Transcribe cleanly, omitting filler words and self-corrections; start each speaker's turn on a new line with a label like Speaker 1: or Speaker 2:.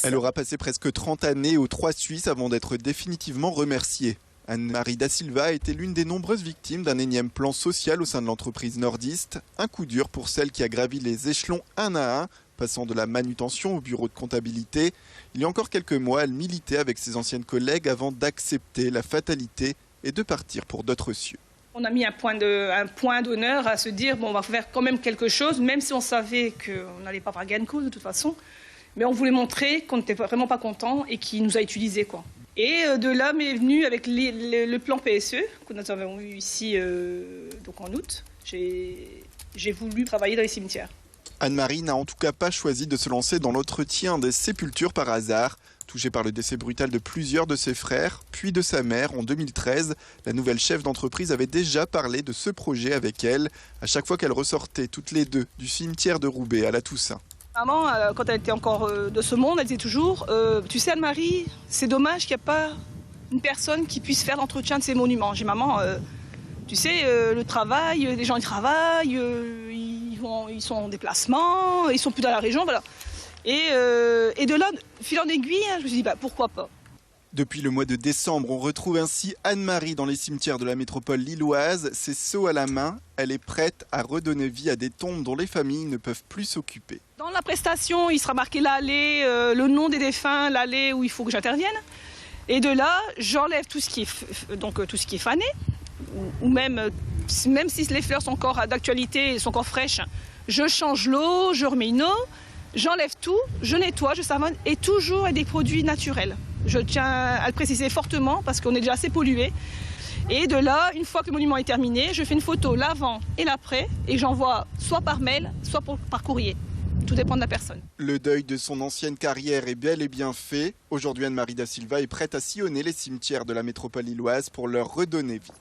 Speaker 1: Elle aura passé presque 30 années aux Trois Suisses avant d'être définitivement remerciée. Anne-Marie Da Silva a été l'une des nombreuses victimes d'un énième plan social au sein de l'entreprise nordiste. Un coup dur pour celle qui a gravi les échelons un à un, passant de la manutention au bureau de comptabilité. Il y a encore quelques mois, elle militait avec ses anciennes collègues avant d'accepter la fatalité et de partir pour d'autres cieux.
Speaker 2: On a mis un point d'honneur à se dire bon, on va faire quand même quelque chose, même si on savait qu'on n'allait pas avoir gain de cause de toute façon. Mais on voulait montrer qu'on n'était vraiment pas content et qu'il nous a utilisés, quoi. Et de là m'est venu avec le plan PSE que nous avons eu ici donc en août. J'ai voulu travailler dans les cimetières.
Speaker 1: Anne-Marie n'a en tout cas pas choisi de se lancer dans l'entretien des sépultures par hasard. Touchée par le décès brutal de plusieurs de ses frères, puis de sa mère en 2013, la nouvelle chef d'entreprise avait déjà parlé de ce projet avec elle, à chaque fois qu'elle ressortait toutes les deux du cimetière de Roubaix à la Toussaint.
Speaker 2: Maman, quand elle était encore de ce monde, elle disait toujours tu sais Anne-Marie, c'est dommage qu'il n'y ait pas une personne qui puisse faire l'entretien de ces monuments. J'ai maman, tu sais, le travail, les gens ils travaillent, ils sont en déplacement, ils sont plus dans la région, voilà. Et de là, fil en aiguille, je me suis dit pourquoi pas.
Speaker 1: Depuis le mois de décembre, on retrouve ainsi Anne-Marie dans les cimetières de la métropole lilloise. Ses seaux à la main, elle est prête à redonner vie à des tombes dont les familles ne peuvent plus s'occuper.
Speaker 2: Dans la prestation, il sera marqué l'allée, le nom des défunts, l'allée où il faut que j'intervienne. Et de là, j'enlève tout ce qui est fané, ou même si les fleurs sont encore d'actualité, sont encore fraîches, je change l'eau, je remets une eau, j'enlève tout, je nettoie, je savonne, et toujours avec des produits naturels. Je tiens à le préciser fortement parce qu'on est déjà assez pollué. Et de là, une fois que le monument est terminé, je fais une photo l'avant et l'après et j'envoie soit par mail, soit par courrier. Tout dépend de la personne.
Speaker 1: Le deuil de son ancienne carrière est bel et bien fait. Aujourd'hui, Anne-Marie Da Silva est prête à sillonner les cimetières de la métropole lilloise pour leur redonner vie.